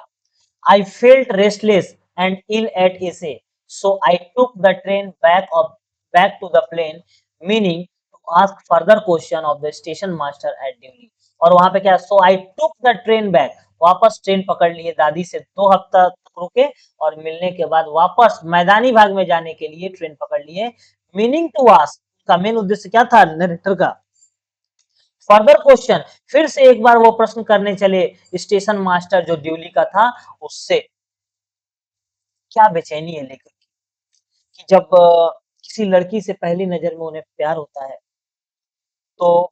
I felt restless and ill at essay, so I took the train back to the plane, meaning to ask further question of the station master at Delhi. और वहां पे क्या, so I took the train back, वापस train पकड़ लिए, दादी से 2 हफ्ता तक रुके और मिलने के बाद वापस मैदानी भाग में जाने के लिए ट्रेन पकड़ लिए। मीनिंग टू आस्क, का मेन उद्देश्य क्या था नरेटर का? फर्दर क्वेश्चन, फिर से एक बार वो प्रश्न करने चले स्टेशन मास्टर जो ड्यूली का था उससे। क्या बेचैनी है लेखक की कि जब किसी लड़की से पहली नजर में उन्हें प्यार होता है तो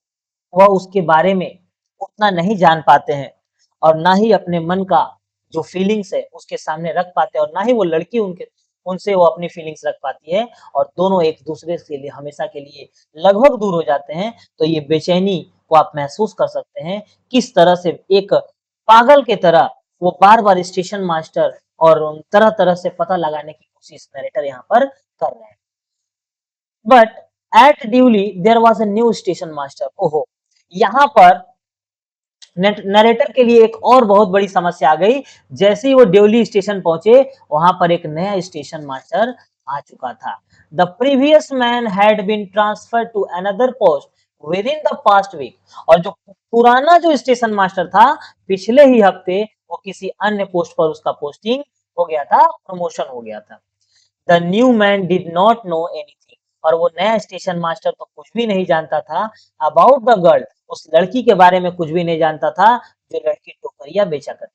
वह उसके बारे में उतना नहीं जान पाते हैं और ना ही अपने मन का जो फीलिंग्स है उसके सामने रख पाते हैं और ना ही वो लड़की उनके उनसे वो अपनी फीलिंग्स रख पाती है और दोनों एक दूसरे के लिए हमेशा के लिए लगभग दूर हो जाते हैं। तो ये बेचैनी को आप महसूस कर सकते हैं किस तरह से एक पागल के तरह वो बार-बार स्टेशन मास्टर और तरह-तरह से पता लगाने की कोशिश नरेटर यहाँ पर कर रहे हैं। But at Deoli there was a new station master. ओहो, यहाँ पर नरेटर के लिए एक और बहुत बड़ी समस्या आ गई। जैसे ही वो ड्यूली स्टेशन पहुंचे वहां पर एक नया स्टेशन मास्टर आ चुका था। The previous man had been transfer to another post within the past week. और जो पुराना जो स्टेशन मास्टर था पिछले ही हफ्ते वो किसी अन्य पोस्ट पर उसका पोस्टिंग हो गया था, प्रमोशन हो गया था। The new man did not know anything. और वो नया स्टेशन मास्टर तो कुछ भी नहीं जानता था अबाउट द गर्ल, उस लड़की के बारे में कुछ भी नहीं जानता था जो लड़की टोकरिया बेचा करती थी।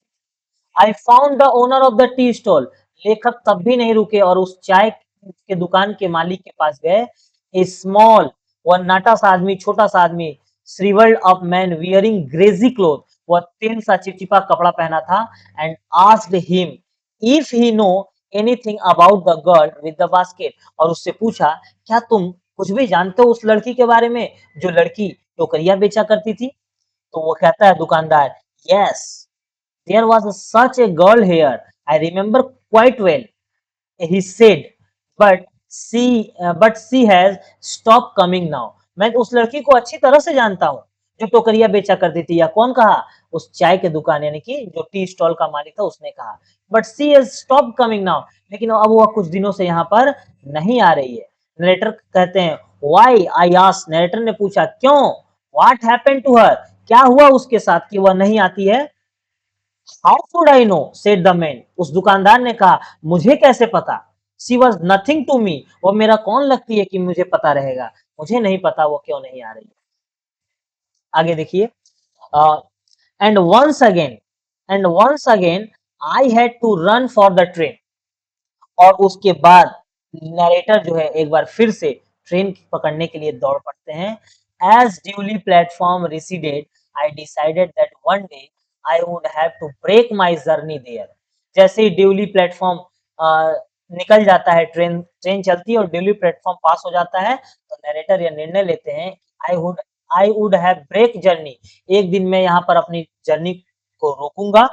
I found the owner of the tea stall. लेखक तब भी नहीं रुके और उस चाय के दुकान के मालिक के पास गए। ए स्मॉल, वह नाटा सा आदमी, छोटा सा आदमी, shrivelled up man wearing greasy cloth, वह तेल सा चिपचिपा कपड़ा पहना था। And asked him if he know anything about the girl with the basket. और उससे पूछा क्या तुम कुछ भी जानते हो उस लड़की के बारे में जो लड़की टोकरिया बेचा करती थी। तो वो कहता है दुकानदार, yes there was such a girl here, I remember quite well, he said, but she has stopped coming now। मैं उस लड़की को अच्छी तरह से जानता हूँ जो टोकरिया बेचा करती थी। या कौन कहा? उस चाय के दुकान यानी कि जो टी स्टॉल का मालिक था उसने कहा। But she has stop coming now, लेकिन अब वह कुछ दिनों से यहाँ पर नहीं आ रही है। नरेटर कहते हैं व्हाई, आई आस्क्ड, नरेटर ने पूछा क्यों, व्हाट हैपेंड टू हर, क्या हुआ उसके साथ कि वह नहीं आती है। How should I know said the man, उस दुकानदार ने कहा मुझे कैसे पता। She was nothing to me, वो मेरा कौन लगती है कि मुझे पता रहेगा, मुझे नहीं पता वो क्यों नहीं आ रही है। आगे देखिए, and once again I had to run for the train. और उसके बाद नरेटर जो है एक बार फिर से ट्रेन पकड़ने के लिए दौड़ पड़ते हैं। As Deoli platform receded I decided that one day I would have to break my journey there. जैसे ही ड्यूली प्लेटफॉर्म निकल जाता है, ट्रेन ट्रेन चलती है और ड्यूली प्लेटफॉर्म पास हो जाता है तो नरेटर यह निर्णय लेते हैं I would I would have break journey, एक दिन मैं यहाँ पर अपनी जर्नी को रोकूंगा।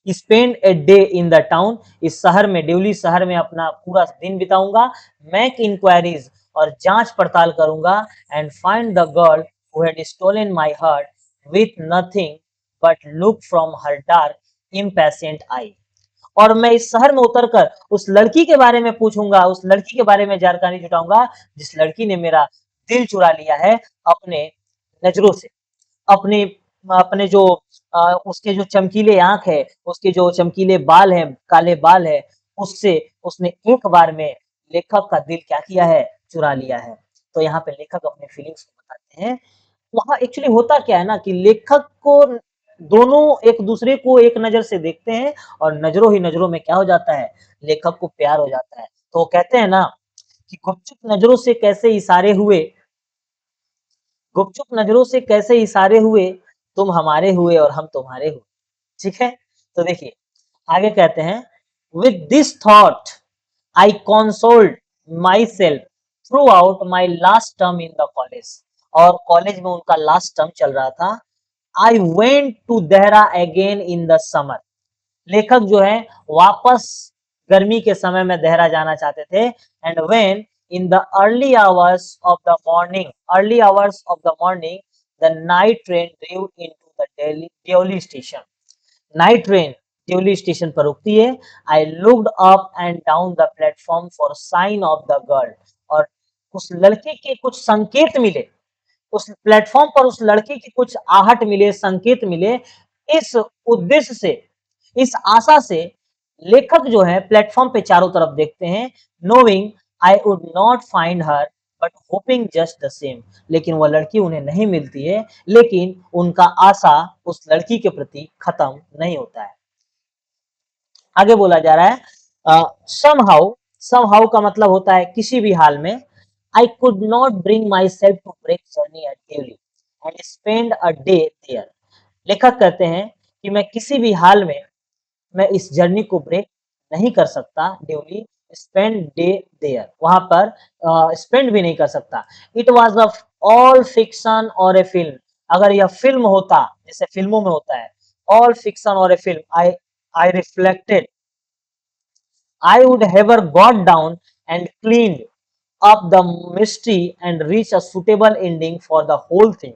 Spend a day in the town, इस शहर में, ड्यूली शहर में अपना पूरा दिन बिताऊंगा। मेक इंक्वायरीज, और जांच पड़ताल करूंगा। And find the girl who had stolen my heart with nothing but look from her dark impatient eye. और मैं इस शहर में उतरकर उस लड़की के बारे में पूछूंगा, उस लड़की के बारे में जानकारी जुटाऊंगा जिस लड़की ने मेरा दिल चुरा लिया है अपने नजरों से, अपने अपने जो उसके जो चमकीले आंख है, उसके जो चमकीले बाल हैं, काले बाल है, उससे उसने एक बार में लेखक का दिल क्या किया है, चुरा लिया है। तो यहाँ पे लेखक अपने फीलिंग्स को बताते हैं। वहां एक्चुअली होता क्या है ना कि लेखक को दोनों एक दूसरे को एक नजर से देखते हैं और नजरों ही नजरों में क्या हो जाता है, लेखक को प्यार हो जाता है। तो वो कहते हैं ना कि गुपचुप नजरों से कैसे इशारे हुए, गुपचुप नजरों से कैसे इशारे हुए, तुम हमारे हुए और हम तुम्हारे हुए। ठीक है, तो देखिए आगे कहते हैं with this thought I consoled myself throughout my last term in the college. और कॉलेज में उनका लास्ट टर्म चल रहा था। I went to Dehra again in the summer. लेखक जो है वापस गर्मी के समय में देहरा जाना चाहते थे। And when in the early hours of the morning the night train drew into the Deoli station. Night train Deoli station पर रुकती है। I looked up and down the platform for sign of the girl. और उस लड़के के कुछ संकेत मिले, उस प्लेटफॉर्म पर उस लड़की की कुछ आहट मिले, संकेत मिले। इस उद्देश्य से, इस आशा से लेखक जो है प्लेटफॉर्म पे चारों तरफ देखते हैं। Knowing I would not find her but hopping just the same. लेकिन वह लड़की उन्हें नहीं मिलती है, लेकिन उनका आशा उस लड़की के प्रति खत्म नहीं होता है। आगे बोला जा रहा है समहाउ, समहाउ का मतलब होता है किसी भी हाल में। I could not bring myself to break journey at Deoli and spend a day there. लेखक कहते हैं कि मैं किसी भी हाल में मैं इस जर्नी को ब्रेक नहीं कर सकता, ड्यूली स्पेंड डे देयर, वहां पर स्पेंड भी नहीं कर सकता। It was a all fiction और ए फिल्म, अगर यह फिल्म होता जैसे फिल्मों में होता है, ऑल फिक्शन और a film, I reflected, I would have got down and cleaned up the mystery and reach a suitable ending for the whole thing।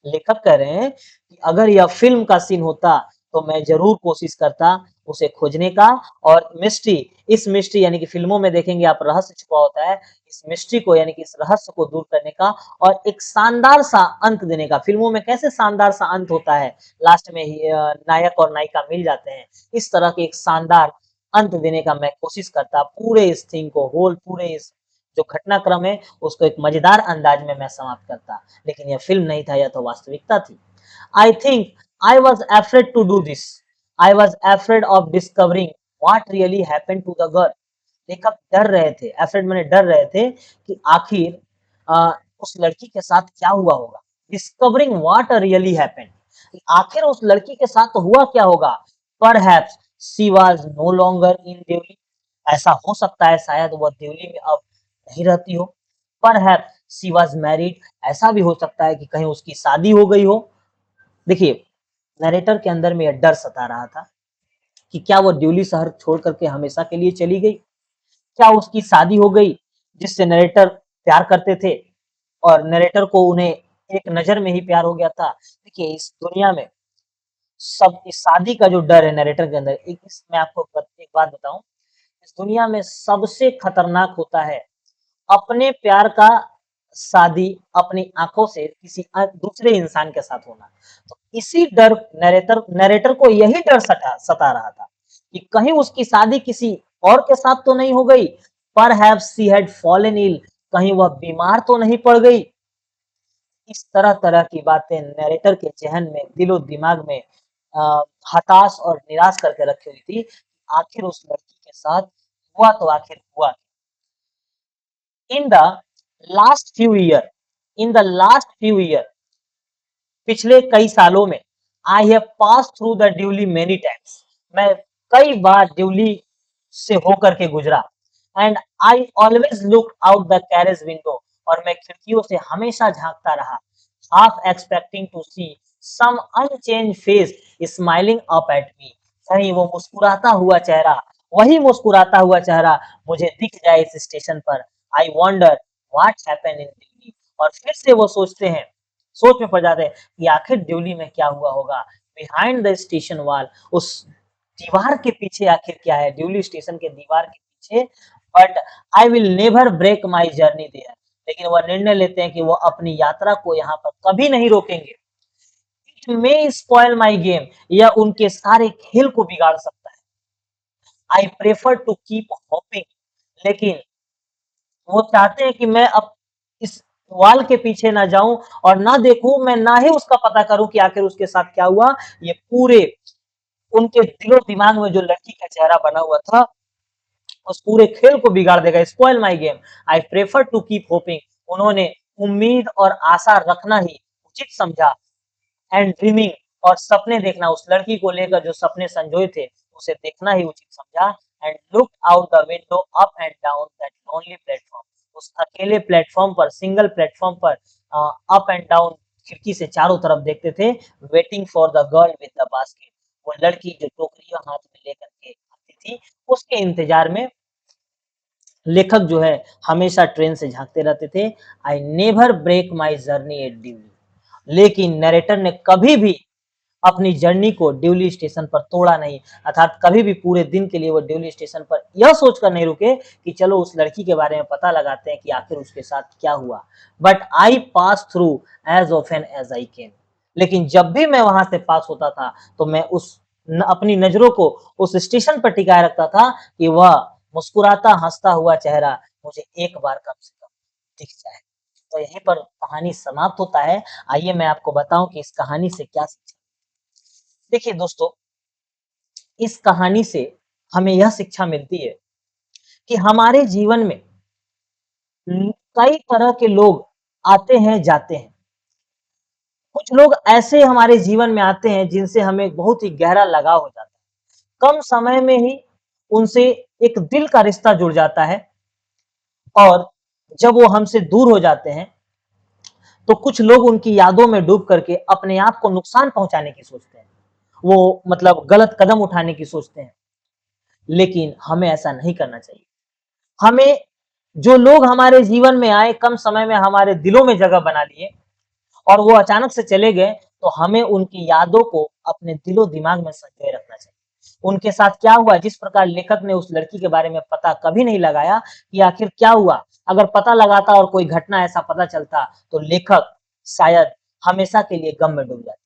लेखक कह रहे हैं कि अगर यह फिल्म का सीन होता तो मैं जरूर कोशिश करता उसे खोजने का, और मिस्ट्री, इस मिस्ट्री यानी कि फिल्मों में देखेंगे आप रहस्य छुपा होता है, इस मिस्ट्री को यानी कि इस रहस्य को दूर करने का और एक शानदार सा अंत देने का। फिल्मों में कैसे शानदार सा अंत होता है, लास्ट में ही नायक और नायिका मिल जाते हैं, इस तरह के एक शानदार अंत देने का मैं कोशिश करता, पूरे इस थिंग को, होल पूरे इस जो घटनाक्रम है उसको एक मजेदार अंदाज में मैं समाप्त करता। लेकिन यह फिल्म नहीं था, यह तो वास्तविकता थी। I think I was afraid to do this, I was afraid of discovering what really happened to the girl. लेखक डर रहे थे, एफ्रेड मैंने डर रहे थे कि आखिर उस लड़की के साथ क्या हुआ होगा। डिस्कवरिंग व्हाट रियली हैपेंड, आखिर उस लड़की के साथ हुआ क्या होगा। Perhaps she was no longer in Deoli, ऐसा हो सकता है शायद वह देवली में अब नहीं रहती हो। परहैप्स शी वाज मैरिड, ऐसा भी हो सकता है कि कहीं उसकी शादी हो गई हो। देखिए, नरेटर के अंदर में यह डर सता रहा था कि क्या वो ड्यूली शहर छोड़ करके हमेशा के लिए चली गई, क्या उसकी शादी हो गई जिससे नरेटर प्यार करते थे और नरेटर को उन्हें एक नजर में ही प्यार हो गया था। देखिए, इस दुनिया में सब इस शादी का जो डर है नरेटर के अंदर, एक मैं आपको एक बात बताऊं, इस दुनिया में सबसे खतरनाक होता है अपने प्यार का शादी अपनी आंखों से किसी दूसरे इंसान के साथ होना। तो इसी डर नरेटर नरेटर को यही डर सता रहा था कि कहीं उसकी शादी किसी और के साथ तो नहीं हो गई। परहैप्स शी हैड फॉलन इल, कहीं वह बीमार तो नहीं पड़ गई। इस तरह तरह की बातें नरेटर के जहन में, दिलो दिमाग में हताश और निराश करके रखी हुई थी। आखिर उस लड़की के साथ हुआ तो आखिर हुआ। In the last few year, in the last few year, पिछले कई सालों में, I have pass through the duly many times, मैं कई बार ड्यूली से होकर के गुजरा। And I always look out the carriage window, और मैं खिड़कियों से हमेशा झांकता रहा, half expecting to see some unchanged face smiling up at me, कहीं वो मुस्कुराता हुआ चेहरा, वही मुस्कुराता हुआ चेहरा मुझे दिख जाए इस स्टेशन पर। I wonder what happened in Delhi, और फिर से वो सोचते हैं, सोच में पड़ जाते हैं कि आखिर दिल्ली में क्या हुआ होगा। बिहाइंड द स्टेशन वॉल, उस दीवार के पीछे आखिर क्या है, दिल्ली स्टेशन के दीवार के पीछे। But I will never break my journey there, लेकिन वह निर्णय लेते हैं कि वो अपनी यात्रा को यहाँ पर कभी नहीं रोकेंगे। It may spoil my game, यह उनके सारे खेल को बिगाड़ सकता है। I prefer to keep hoping, लेकिन वो चाहते हैं कि मैं अब इस वॉल के पीछे ना जाऊं और ना देखूं, मैं ना ही उसका पता करूं कि आखिर उसके साथ क्या हुआ। ये पूरे उनके दिलो दिमाग में जो लड़की का चेहरा बना हुआ था उस पूरे खेल को बिगाड़ देगा। Spoil my game, I prefer to keep hoping, उन्होंने उम्मीद और आशा रखना ही उचित समझा। एंड ड्रीमिंग, और सपने देखना, उस लड़की को लेकर जो सपने संजोए थे उसे देखना ही उचित समझा। And look out the window up and down that lonely platform, उस अकेले प्लेटफॉर्म पर, सिंगल प्लेटफॉर्म पर अप एंड डाउन खिड़की से चारों तरफ देखते थे। Waiting for the girl with the basket, वो लड़की जो टोकरी हाथ में लेकर के आती थी उसके इंतजार में लेखक जो है हमेशा ट्रेन से झांकते रहते थे। I never break my journey at Deoli, लेकिन नरेटर ने कभी भी अपनी जर्नी को ड्यूली स्टेशन पर तोड़ा नहीं, अर्थात कभी भी पूरे दिन के लिए वो ड्यूली स्टेशन पर यह सोचकर नहीं रुके कि चलो उस लड़की के बारे में पता लगाते हैं कि आखिर उसके साथ क्या हुआ। But I pass through as often as I can, लेकिन जब भी मैं वहां से पास होता था तो मैं अपनी नजरों को उस स्टेशन पर टिकाए रखता था कि वह मुस्कुराता हंसता हुआ चेहरा मुझे एक बार कम से कम दिख जाए। तो यहीं पर कहानी समाप्त होता है। आइए मैं आपको बताऊं कि इस कहानी से क्या सीखा। देखिए दोस्तों, इस कहानी से हमें यह शिक्षा मिलती है कि हमारे जीवन में कई तरह के लोग आते हैं, जाते हैं। कुछ लोग ऐसे हमारे जीवन में आते हैं जिनसे हमें बहुत ही गहरा लगाव हो जाता है। कम समय में ही उनसे एक दिल का रिश्ता जुड़ जाता है और जब वो हमसे दूर हो जाते हैं, तो कुछ लोग उनकी यादों में डूब करके अपने आप को नुकसान पहुँचाने की सोचते हैं। वो मतलब गलत कदम उठाने की सोचते हैं, लेकिन हमें ऐसा नहीं करना चाहिए। हमें जो लोग हमारे जीवन में आए, कम समय में हमारे दिलों में जगह बना लिए और वो अचानक से चले गए, तो हमें उनकी यादों को अपने दिलो-दिमाग में संजोए रखना चाहिए। उनके साथ क्या हुआ, जिस प्रकार लेखक ने उस लड़की के बारे में पता कभी नहीं लगाया कि आखिर क्या हुआ। अगर पता लगाता और कोई घटना ऐसा पता चलता, तो लेखक शायद हमेशा के लिए गम में डूब जाता।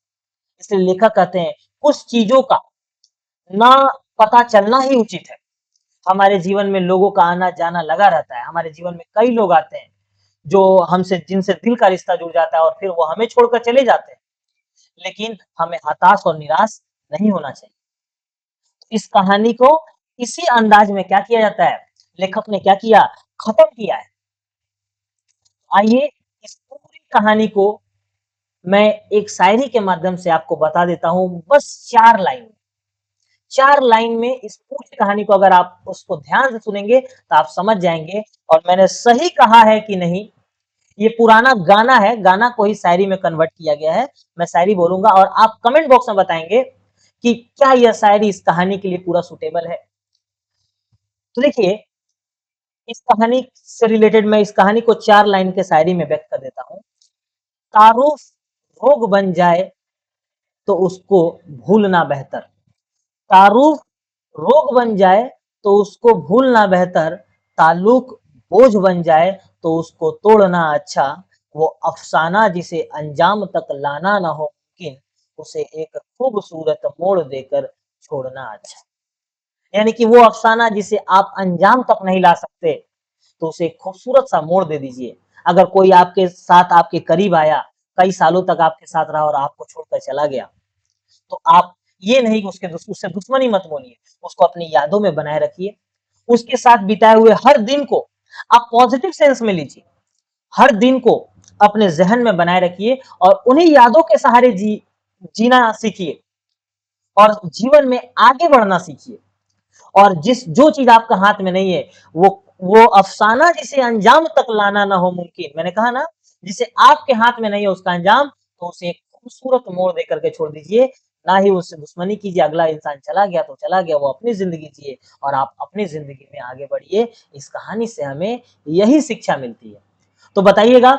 इसलिए लेखक कहते हैं, कुछ चीज़ों का ना पता चलना ही उचित है। हमारे जीवन में लोगों का आना-जाना लगा रहता है। हमारे जीवन में कई लोग आते हैं, जो हमसे जिनसे दिल का रिश्ता जुड़ जाता है और फिर वो हमें छोड़कर चले जाते हैं। लेकिन हमें हताश और निराश नहीं होना चाहिए। इस कहानी को इसी अंदाज में क्या किया जाता है, लेखक ने क्या किया, खत्म किया है। आइए इस पूरी कहानी को मैं एक शायरी के माध्यम से आपको बता देता हूँ, बस 4 लाइन। 4 लाइन में इस पूरी कहानी को अगर आप उसको ध्यान से सुनेंगे, तो आप समझ जाएँगे और मैंने सही कहा है कि नहीं, ये पुराना गाना है, गाना को ही शायरी में कन्वर्ट किया गया है। मैं शायरी बोलूँगा और आप कमेंट बॉक्स में बताएँगे कि क्या यह शायरी इस कहानी के लिए पूरा सूटेबल है। तो देखिए, इस कहानी से रिलेटेड मैं इस कहानी को 4 लाइन के शायरी में व्यक्त कर देता हूँ। तारुफ रोग बन जाए तो उसको भूलना बेहतर। तारुफ रोग बन जाए तो उसको भूलना बेहतर। ताल्लुक बोझ बन जाए तो उसको तोड़ना अच्छा। वो अफसाना जिसे अंजाम तक लाना ना हो मुमकिन, उसे एक खूबसूरत मोड़ देकर छोड़ना अच्छा। यानी कि वो अफसाना जिसे आप अंजाम तक नहीं ला सकते, तो उसे एक खूबसूरत सा मोड़ दे दीजिए। अगर कोई आपके साथ आपके करीब आया, कई सालों तक आपके साथ रहा और आपको छोड़कर चला गया, तो आप ये नहीं कि उससे दुश्मनी मत बोलिए, उसको अपनी यादों में बनाए रखिए। उसके साथ बिताए हुए हर दिन को आप पॉजिटिव सेंस में लीजिए। हर दिन को अपने ज़हन में बनाए रखिए और उन्हीं यादों के सहारे जीना सीखिए और जीवन में आगे बढ़ना सीखिए। और जो चीज़ आपका हाथ में नहीं है, वो अफ़साना जिसे अंजाम तक लाना ना हो मुमकिन, मैंने कहा ना, जिसे आपके हाथ में नहीं है उसका अंजाम, तो उसे एक खूबसूरत मोड़ दे करके छोड़ दीजिए। ना ही उससे दुश्मनी कीजिए, अगला इंसान चला गया तो चला गया, वो अपनी ज़िंदगी जिए और आप अपनी ज़िंदगी में आगे बढ़िए। इस कहानी से हमें यही शिक्षा मिलती है। तो बताइएगा,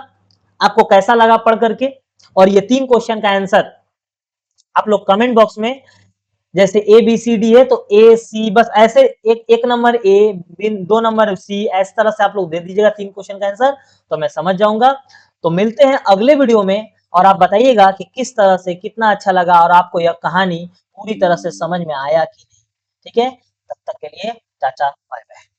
आपको कैसा लगा पढ़ करके? और ये 3 क्वेश्चन का आंसर आप लोग कमेंट बॉक्स में, जैसे ए बी सी डी है तो ए सी, बस ऐसे एक नंबर ए, 2 नंबर सी, इस तरह से आप लोग दे दीजिएगा 3 क्वेश्चन का आंसर, तो मैं समझ जाऊंगा। तो मिलते हैं अगले वीडियो में और आप बताइएगा कि किस तरह से कितना अच्छा लगा और आपको यह कहानी पूरी तरह से समझ में आया कि नहीं। ठीक है, तब तक के लिए टाटा बाय बाय।